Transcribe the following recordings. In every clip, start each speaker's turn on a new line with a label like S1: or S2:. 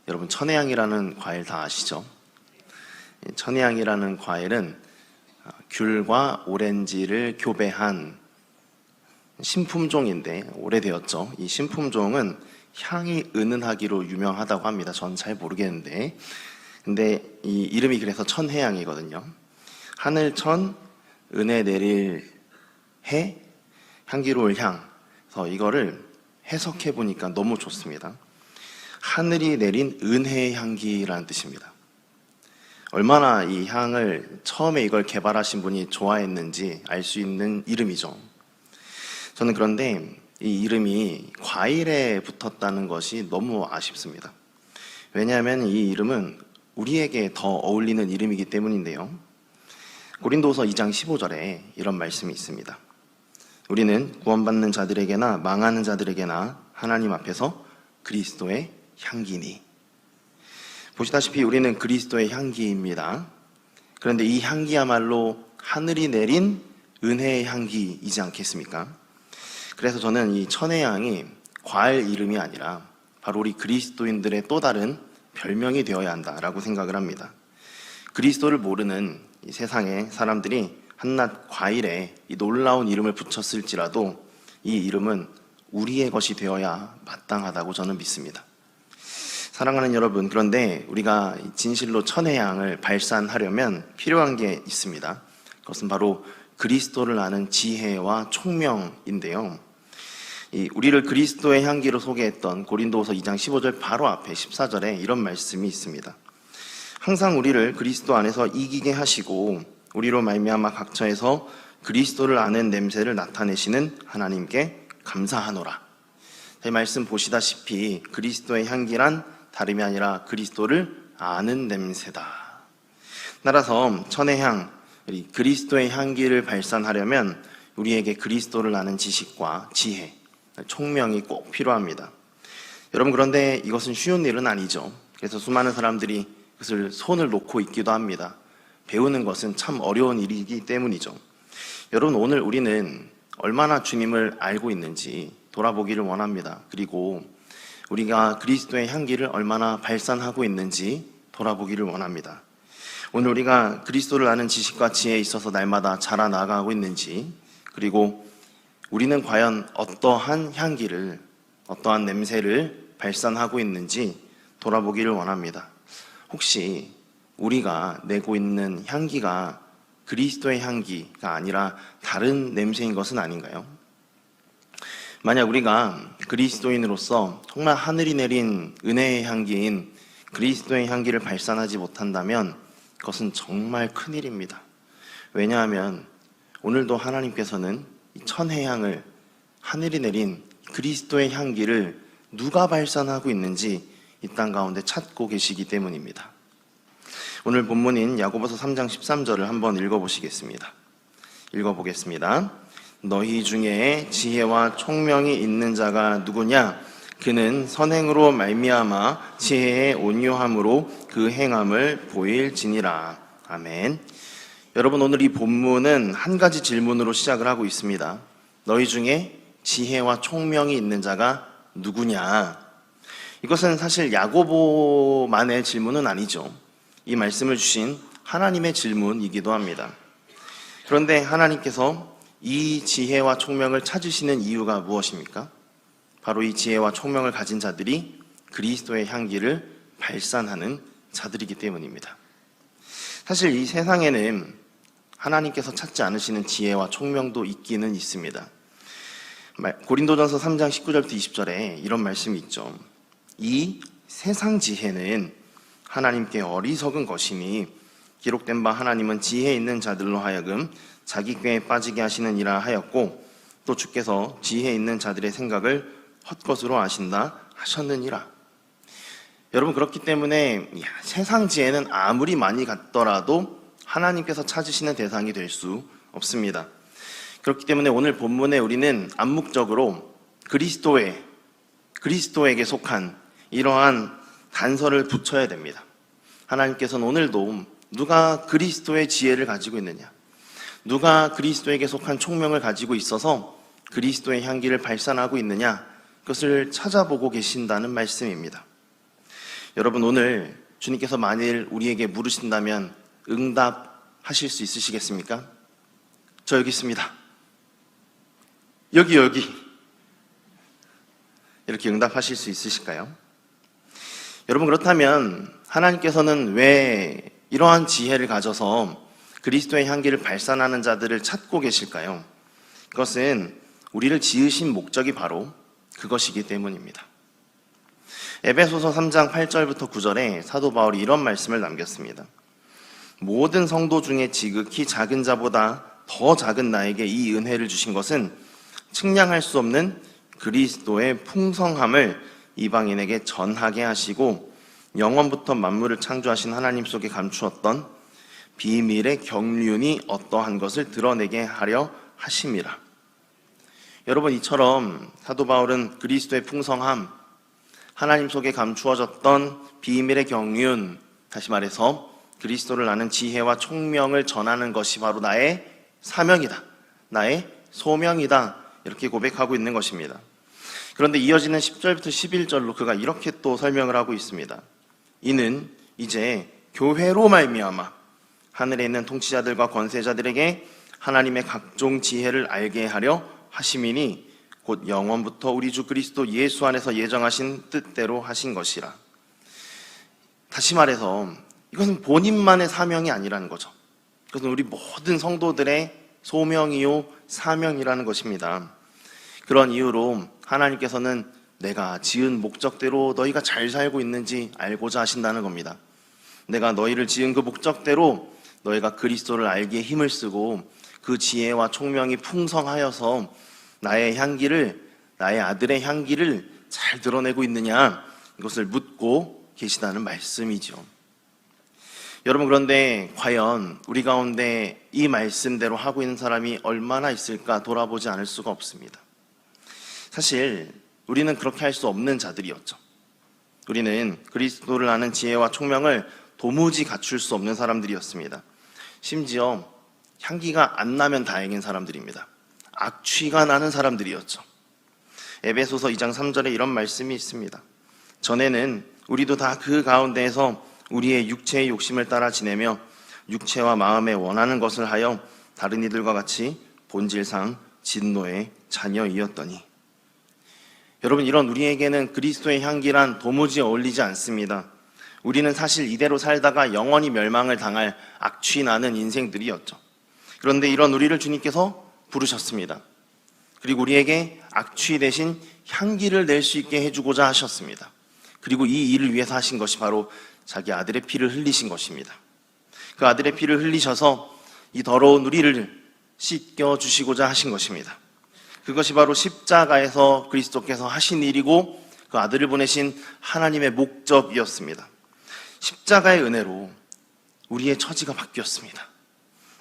S1: 여러분, 천혜향이라는 과일 다 아시죠? 천혜향이라는 과일은 귤과 오렌지를 교배한 신품종인데 오래되었죠. 이 신품종은 향이 은은하기로 유명하다고 합니다. 전 잘 모르겠는데, 근데 이 이름이 그래서 천혜향이거든요. 하늘천, 은혜 내릴 해, 향기로울 향. 그래서 이거를 해석해 보니까 너무 좋습니다. 하늘이 내린 은혜의 향기라는 뜻입니다. 얼마나 이 향을 처음에 이걸 개발하신 분이 좋아했는지 알 수 있는 이름이죠. 저는 그런데 이 이름이 과일에 붙었다는 것이 너무 아쉽습니다. 왜냐하면 이 이름은 우리에게 더 어울리는 이름이기 때문인데요. 고린도후서 2장 15절에 이런 말씀이 있습니다. 우리는 구원받는 자들에게나 망하는 자들에게나 하나님 앞에서 그리스도의 향기니. 보시다시피 우리는 그리스도의 향기입니다. 그런데 이 향기야말로 하늘이 내린 은혜의 향기이지 않겠습니까? 그래서 저는 이 천혜향이 과일 이름이 아니라 바로 우리 그리스도인들의 또 다른 별명이 되어야 한다라고 생각을 합니다. 그리스도를 모르는 이 세상의 사람들이 한낱 과일에 이 놀라운 이름을 붙였을지라도 이 이름은 우리의 것이 되어야 마땅하다고 저는 믿습니다. 사랑하는 여러분, 그런데 우리가 진실로 천혜향을 발산하려면 필요한 게 있습니다. 그것은 바로 그리스도를 아는 지혜와 총명인데요. 우리를 그리스도의 향기로 소개했던 고린도후서 2장 15절 바로 앞에 14절에 이런 말씀이 있습니다. 항상 우리를 그리스도 안에서 이기게 하시고 우리로 말미암아 각처에서 그리스도를 아는 냄새를 나타내시는 하나님께 감사하노라. 이 말씀 보시다시피 그리스도의 향기란 다름이 아니라 그리스도를 아는 냄새다. 따라서 천혜향, 그리스도의 향기를 발산하려면 우리에게 그리스도를 아는 지식과 지혜, 총명이 꼭 필요합니다. 여러분, 그런데 이것은 쉬운 일은 아니죠. 그래서 수많은 사람들이 그것을 손을 놓고 있기도 합니다. 배우는 것은 참 어려운 일이기 때문이죠. 여러분, 오늘 우리는 얼마나 주님을 알고 있는지 돌아보기를 원합니다. 그리고 우리가 그리스도의 향기를 얼마나 발산하고 있는지 돌아보기를 원합니다. 오늘 우리가 그리스도를 아는 지식과 지혜에 있어서 날마다 자라나가고 있는지, 그리고 우리는 과연 어떠한 향기를, 어떠한 냄새를 발산하고 있는지 돌아보기를 원합니다. 혹시 우리가 내고 있는 향기가 그리스도의 향기가 아니라 다른 냄새인 것은 아닌가요? 만약 우리가 그리스도인으로서 정말 하늘이 내린 은혜의 향기인 그리스도의 향기를 발산하지 못한다면 그것은 정말 큰일입니다. 왜냐하면 오늘도 하나님께서는 이 천혜향을, 하늘이 내린 그리스도의 향기를 누가 발산하고 있는지 이 땅 가운데 찾고 계시기 때문입니다. 오늘 본문인 야고보서 3장 13절을 한번 읽어보시겠습니다. 읽어보겠습니다. 너희 중에 지혜와 총명이 있는 자가 누구냐? 그는 선행으로 말미암아 지혜의 온유함으로 그 행함을 보일지니라. 아멘. 여러분, 오늘 이 본문은 한 가지 질문으로 시작을 하고 있습니다. 너희 중에 지혜와 총명이 있는 자가 누구냐? 이것은 사실 야고보만의 질문은 아니죠. 이 말씀을 주신 하나님의 질문이기도 합니다. 그런데 하나님께서 이 지혜와 총명을 찾으시는 이유가 무엇입니까? 바로 이 지혜와 총명을 가진 자들이 그리스도의 향기를 발산하는 자들이기 때문입니다. 사실 이 세상에는 하나님께서 찾지 않으시는 지혜와 총명도 있기는 있습니다. 고린도전서 3장 19절부터 20절에 이런 말씀이 있죠. 이 세상 지혜는 하나님께 어리석은 것이니 기록된 바 하나님은 지혜 있는 자들로 하여금 자기 꾀에 빠지게 하시느니라 하였고 또 주께서 지혜 있는 자들의 생각을 헛것으로 아신다 하셨느니라. 여러분, 그렇기 때문에 세상 지혜는 아무리 많이 갖더라도 하나님께서 찾으시는 대상이 될 수 없습니다. 그렇기 때문에 오늘 본문에 우리는 암묵적으로 그리스도에게 속한 이러한 단서를 붙여야 됩니다. 하나님께서는 오늘도 누가 그리스도의 지혜를 가지고 있느냐, 누가 그리스도에게 속한 총명을 가지고 있어서 그리스도의 향기를 발산하고 있느냐, 그것을 찾아보고 계신다는 말씀입니다. 여러분, 오늘 주님께서 만일 우리에게 물으신다면 응답하실 수 있으시겠습니까? 저 여기 있습니다. 여기 이렇게 응답하실 수 있으실까요? 여러분, 그렇다면 하나님께서는 왜 이러한 지혜를 가져서 그리스도의 향기를 발산하는 자들을 찾고 계실까요? 그것은 우리를 지으신 목적이 바로 그것이기 때문입니다. 에베소서 3장 8절부터 9절에 사도 바울이 이런 말씀을 남겼습니다. 모든 성도 중에 지극히 작은 자보다 더 작은 나에게 이 은혜를 주신 것은 측량할 수 없는 그리스도의 풍성함을 이방인에게 전하게 하시고 영원부터 만물을 창조하신 하나님 속에 감추었던 비밀의 경륜이 어떠한 것을 드러내게 하려 하심이라. 여러분, 이처럼 사도 바울은 그리스도의 풍성함, 하나님 속에 감추어졌던 비밀의 경륜, 다시 말해서 그리스도를 아는 지혜와 총명을 전하는 것이 바로 나의 사명이다, 나의 소명이다, 이렇게 고백하고 있는 것입니다. 그런데 이어지는 10절부터 11절로 그가 이렇게 또 설명을 하고 있습니다. 이는 이제 교회로 말미암아 하늘에 있는 통치자들과 권세자들에게 하나님의 각종 지혜를 알게 하려 하심이니 곧 영원부터 우리 주 그리스도 예수 안에서 예정하신 뜻대로 하신 것이라. 다시 말해서 이것은 본인만의 사명이 아니라는 거죠. 그것은 우리 모든 성도들의 소명이요 사명이라는 것입니다. 그런 이유로 하나님께서는 내가 지은 목적대로 너희가 잘 살고 있는지 알고자 하신다는 겁니다. 내가 너희를 지은 그 목적대로 너희가 그리스도를 알기에 힘을 쓰고 그 지혜와 총명이 풍성하여서 나의 향기를, 나의 아들의 향기를 잘 드러내고 있느냐, 이것을 묻고 계시다는 말씀이죠. 여러분, 그런데 과연 우리 가운데 이 말씀대로 하고 있는 사람이 얼마나 있을까 돌아보지 않을 수가 없습니다. 사실 우리는 그렇게 할 수 없는 자들이었죠. 우리는 그리스도를 아는 지혜와 총명을 도무지 갖출 수 없는 사람들이었습니다. 심지어 향기가 안 나면 다행인 사람들입니다. 악취가 나는 사람들이었죠. 에베소서 2장 3절에 이런 말씀이 있습니다. 전에는 우리도 다 그 가운데에서 우리의 육체의 욕심을 따라 지내며 육체와 마음에 원하는 것을 하여 다른 이들과 같이 본질상 진노의 자녀이었더니. 여러분, 이런 우리에게는 그리스도의 향기란 도무지 어울리지 않습니다. 우리는 사실 이대로 살다가 영원히 멸망을 당할 악취 나는 인생들이었죠. 그런데 이런 우리를 주님께서 부르셨습니다. 그리고 우리에게 악취 대신 향기를 낼 수 있게 해주고자 하셨습니다. 그리고 이 일을 위해서 하신 것이 바로 자기 아들의 피를 흘리신 것입니다. 그 아들의 피를 흘리셔서 이 더러운 우리를 씻겨주시고자 하신 것입니다. 그것이 바로 십자가에서 그리스도께서 하신 일이고 그 아들을 보내신 하나님의 목적이었습니다. 십자가의 은혜로 우리의 처지가 바뀌었습니다.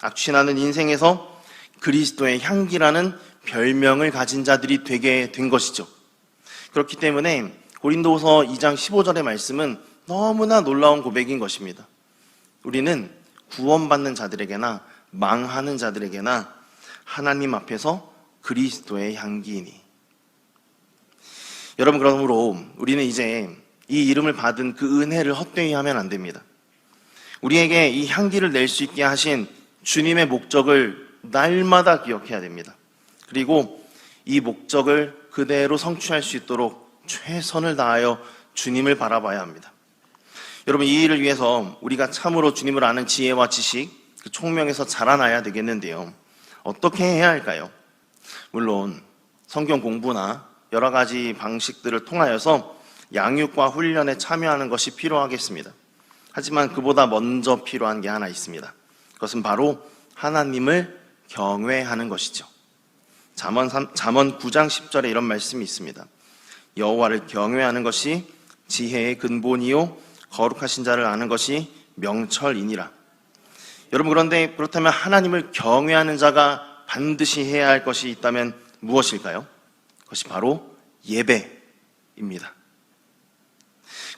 S1: 악취나는 인생에서 그리스도의 향기라는 별명을 가진 자들이 되게 된 것이죠. 그렇기 때문에 고린도후서 2장 15절의 말씀은 너무나 놀라운 고백인 것입니다. 우리는 구원받는 자들에게나 망하는 자들에게나 하나님 앞에서 그리스도의 향기이니. 여러분, 그러므로 우리는 이제 이 이름을 받은 그 은혜를 헛되이 하면 안 됩니다. 우리에게 이 향기를 낼 수 있게 하신 주님의 목적을 날마다 기억해야 됩니다. 그리고 이 목적을 그대로 성취할 수 있도록 최선을 다하여 주님을 바라봐야 합니다. 여러분, 이 일을 위해서 우리가 참으로 주님을 아는 지혜와 지식, 그 총명에서 자라나야 되겠는데요. 어떻게 해야 할까요? 물론 성경 공부나 여러 가지 방식들을 통하여서 양육과 훈련에 참여하는 것이 필요하겠습니다. 하지만 그보다 먼저 필요한 게 하나 있습니다. 그것은 바로 하나님을 경외하는 것이죠. 잠언 9장 10절에 이런 말씀이 있습니다. 여호와를 경외하는 것이 지혜의 근본이요 거룩하신 자를 아는 것이 명철이니라. 여러분, 그런데 그렇다면 하나님을 경외하는 자가 반드시 해야 할 것이 있다면 무엇일까요? 그것이 바로 예배입니다.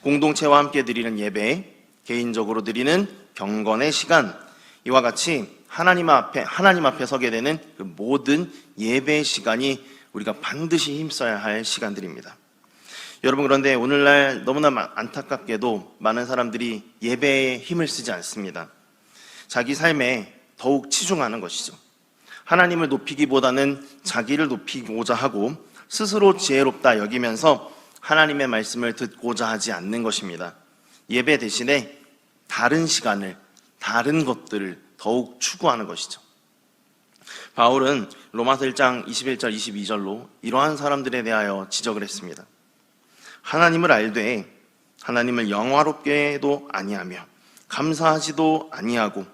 S1: 공동체와 함께 드리는 예배, 개인적으로 드리는 경건의 시간, 이와 같이 하나님 앞에 서게 되는 그 모든 예배의 시간이 우리가 반드시 힘써야 할 시간들입니다. 여러분, 그런데 오늘날 너무나 안타깝게도 많은 사람들이 예배에 힘을 쓰지 않습니다. 자기 삶에 더욱 치중하는 것이죠. 하나님을 높이기보다는 자기를 높이고자 하고 스스로 지혜롭다 여기면서 하나님의 말씀을 듣고자 하지 않는 것입니다. 예배 대신에 다른 시간을, 다른 것들을 더욱 추구하는 것이죠. 바울은 로마서 1장 21절 22절로 이러한 사람들에 대하여 지적을 했습니다. 하나님을 알되 하나님을 영화롭게도 아니하며 감사하지도 아니하고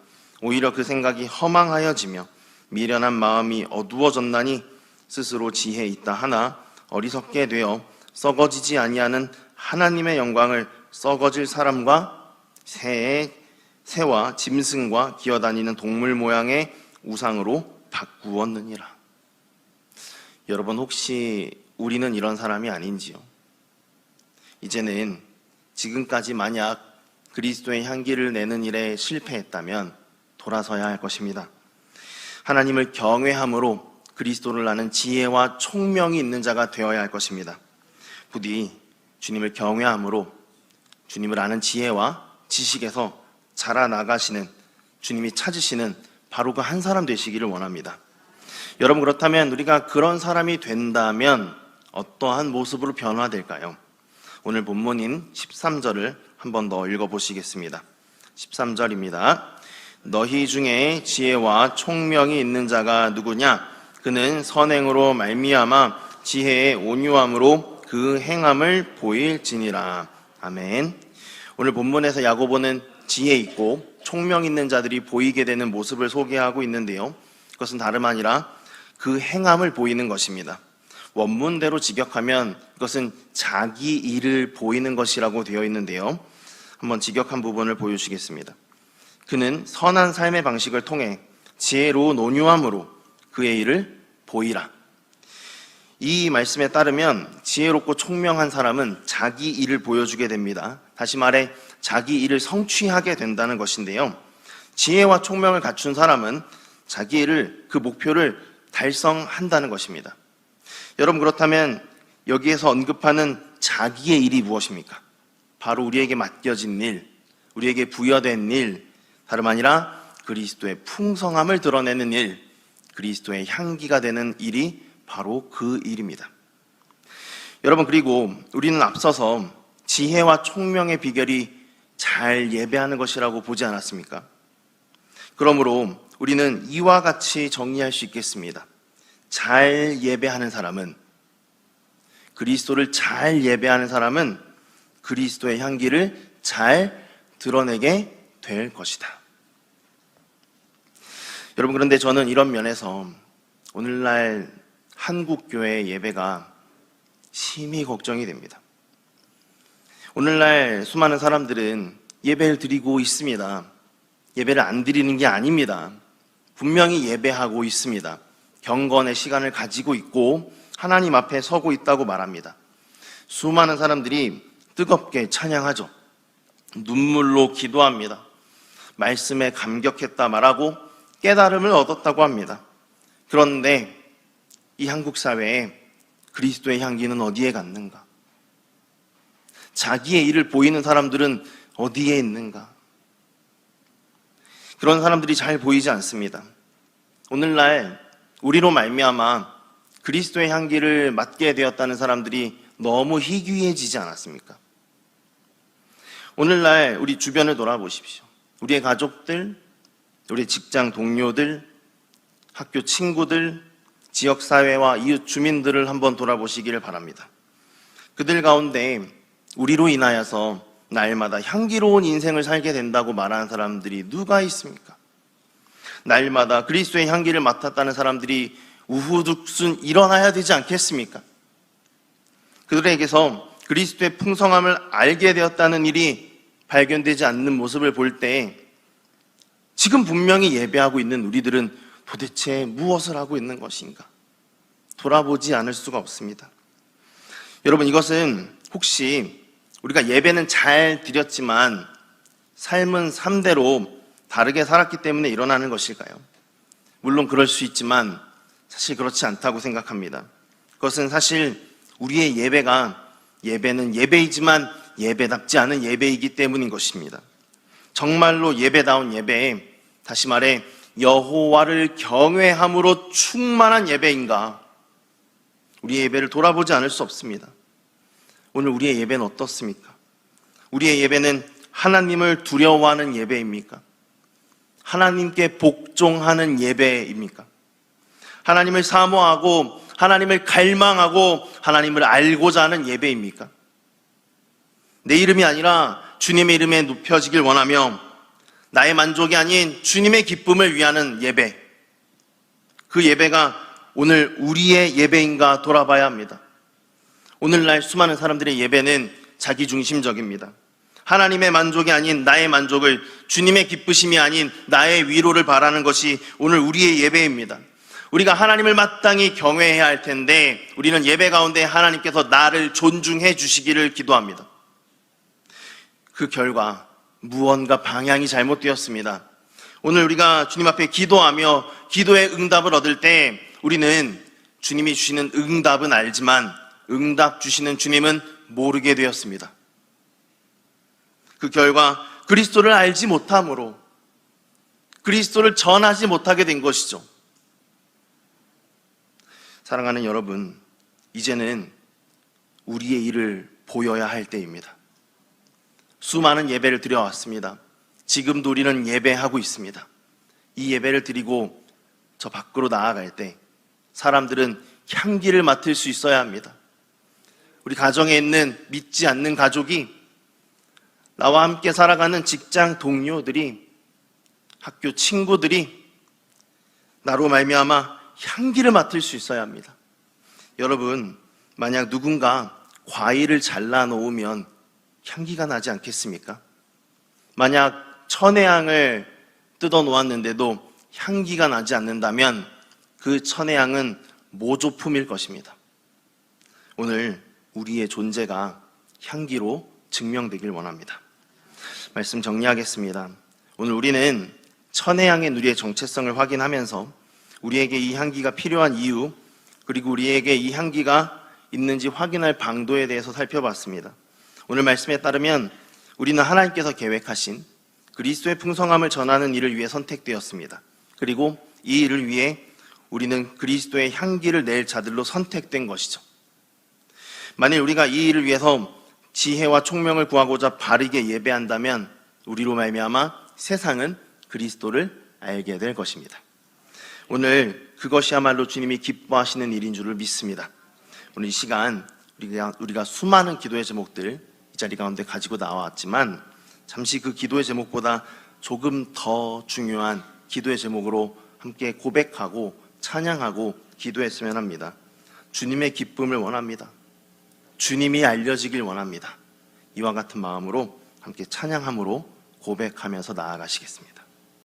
S1: 오히려 그 생각이 허망하여지며 미련한 마음이 어두워졌나니 스스로 지혜 있다 하나 어리석게 되어 썩어지지 아니하는 하나님의 영광을 썩어질 사람과 새와 짐승과 기어다니는 동물 모양의 우상으로 바꾸었느니라. 여러분, 혹시 우리는 이런 사람이 아닌지요? 이제는 지금까지 만약 그리스도의 향기를 내는 일에 실패했다면 돌아서야 할 것입니다. 하나님을 경외함으로 그리스도를 아는 지혜와 총명이 있는 자가 되어야 할 것입니다. 부디 주님을 경외함으로 주님을 아는 지혜와 지식에서 자라나가시는, 주님이 찾으시는 바로 그 한 사람 되시기를 원합니다. 여러분, 그렇다면 우리가 그런 사람이 된다면 어떠한 모습으로 변화될까요? 오늘 본문인 13절을 한 번 더 읽어보시겠습니다. 13절입니다. 너희 중에 지혜와 총명이 있는 자가 누구냐? 그는 선행으로 말미암아 지혜의 온유함으로 그 행함을 보일지니라. 아멘. 오늘 본문에서 야고보는 지혜 있고 총명 있는 자들이 보이게 되는 모습을 소개하고 있는데요, 그것은 다름 아니라 그 행함을 보이는 것입니다. 원문대로 직역하면 그것은 자기 일을 보이는 것이라고 되어 있는데요, 한번 직역한 부분을 보여주시겠습니다. 그는 선한 삶의 방식을 통해 지혜로운 온유함으로 그의 일을 보이라. 이 말씀에 따르면 지혜롭고 총명한 사람은 자기 일을 보여주게 됩니다. 다시 말해 자기 일을 성취하게 된다는 것인데요, 지혜와 총명을 갖춘 사람은 자기 일을, 그 목표를 달성한다는 것입니다. 여러분, 그렇다면 여기에서 언급하는 자기의 일이 무엇입니까? 바로 우리에게 맡겨진 일, 우리에게 부여된 일, 다름 아니라 그리스도의 풍성함을 드러내는 일, 그리스도의 향기가 되는 일이 바로 그 일입니다. 여러분, 그리고 우리는 앞서서 지혜와 총명의 비결이 잘 예배하는 것이라고 보지 않았습니까? 그러므로 우리는 이와 같이 정리할 수 있겠습니다. 잘 예배하는 사람은, 그리스도를 잘 예배하는 사람은 그리스도의 향기를 잘 드러내게 될 것이다. 여러분, 그런데 저는 이런 면에서 오늘날 한국교회 예배가 심히 걱정이 됩니다. 오늘날 수많은 사람들은 예배를 드리고 있습니다. 예배를 안 드리는 게 아닙니다. 분명히 예배하고 있습니다. 경건의 시간을 가지고 있고 하나님 앞에 서고 있다고 말합니다. 수많은 사람들이 뜨겁게 찬양하죠. 눈물로 기도합니다. 말씀에 감격했다 말하고 깨달음을 얻었다고 합니다. 그런데 이 한국 사회에 그리스도의 향기는 어디에 갔는가? 자기의 일을 보이는 사람들은 어디에 있는가? 그런 사람들이 잘 보이지 않습니다. 오늘날 우리로 말미암아 그리스도의 향기를 맡게 되었다는 사람들이 너무 희귀해지지 않았습니까? 오늘날 우리 주변을 돌아보십시오. 우리의 가족들, 우리 직장 동료들, 학교 친구들, 지역사회와 이웃 주민들을 한번 돌아보시기를 바랍니다. 그들 가운데 우리로 인하여서 날마다 향기로운 인생을 살게 된다고 말하는 사람들이 누가 있습니까? 날마다 그리스도의 향기를 맡았다는 사람들이 우후죽순 일어나야 되지 않겠습니까? 그들에게서 그리스도의 풍성함을 알게 되었다는 일이 발견되지 않는 모습을 볼 때 지금 분명히 예배하고 있는 우리들은 도대체 무엇을 하고 있는 것인가? 돌아보지 않을 수가 없습니다. 여러분, 이것은 혹시 우리가 예배는 잘 드렸지만 삶은 삶대로 다르게 살았기 때문에 일어나는 것일까요? 물론 그럴 수 있지만 사실 그렇지 않다고 생각합니다. 그것은 사실 우리의 예배가 예배는 예배이지만 예배답지 않은 예배이기 때문인 것입니다. 정말로 예배다운 예배, 다시 말해 여호와를 경외함으로 충만한 예배인가? 우리의 예배를 돌아보지 않을 수 없습니다. 오늘 우리의 예배는 어떻습니까? 우리의 예배는 하나님을 두려워하는 예배입니까? 하나님께 복종하는 예배입니까? 하나님을 사모하고 하나님을 갈망하고 하나님을 알고자 하는 예배입니까? 내 이름이 아니라 주님의 이름에 높여지길 원하며 나의 만족이 아닌 주님의 기쁨을 위하는 예배, 그 예배가 오늘 우리의 예배인가 돌아봐야 합니다. 오늘날 수많은 사람들의 예배는 자기중심적입니다. 하나님의 만족이 아닌 나의 만족을, 주님의 기쁘심이 아닌 나의 위로를 바라는 것이 오늘 우리의 예배입니다. 우리가 하나님을 마땅히 경외해야 할 텐데 우리는 예배 가운데 하나님께서 나를 존중해 주시기를 기도합니다. 그 결과 무언가 방향이 잘못되었습니다. 오늘 우리가 주님 앞에 기도하며 기도의 응답을 얻을 때 우리는 주님이 주시는 응답은 알지만 응답 주시는 주님은 모르게 되었습니다. 그 결과 그리스도를 알지 못함으로 그리스도를 전하지 못하게 된 것이죠. 사랑하는 여러분, 이제는 우리의 일을 보여야 할 때입니다. 수많은 예배를 드려왔습니다. 지금도 우리는 예배하고 있습니다. 이 예배를 드리고 저 밖으로 나아갈 때 사람들은 향기를 맡을 수 있어야 합니다. 우리 가정에 있는 믿지 않는 가족이, 나와 함께 살아가는 직장 동료들이, 학교 친구들이 나로 말미암아 향기를 맡을 수 있어야 합니다. 여러분, 만약 누군가 과일을 잘라 놓으면 향기가 나지 않겠습니까? 만약 천혜향을 뜯어 놓았는데도 향기가 나지 않는다면 그 천혜향은 모조품일 것입니다. 오늘 우리의 존재가 향기로 증명되길 원합니다. 말씀 정리하겠습니다. 오늘 우리는 천혜향의 누리의 정체성을 확인하면서 우리에게 이 향기가 필요한 이유, 그리고 우리에게 이 향기가 있는지 확인할 방도에 대해서 살펴봤습니다. 오늘 말씀에 따르면 우리는 하나님께서 계획하신 그리스도의 풍성함을 전하는 일을 위해 선택되었습니다. 그리고 이 일을 위해 우리는 그리스도의 향기를 낼 자들로 선택된 것이죠. 만일 우리가 이 일을 위해서 지혜와 총명을 구하고자 바르게 예배한다면 우리로 말미암아 세상은 그리스도를 알게 될 것입니다. 오늘 그것이야말로 주님이 기뻐하시는 일인 줄을 믿습니다. 오늘 이 시간 우리가 수많은 기도의 제목들 이 자리 가운데 가지고 나왔지만 잠시 그 기도의 제목보다 조금 더 중요한 기도의 제목으로 함께 고백하고 찬양하고 기도했으면 합니다. 주님의 기쁨을 원합니다. 주님이 알려지길 원합니다. 이와 같은 마음으로 함께 찬양함으로 고백하면서 나아가시겠습니다.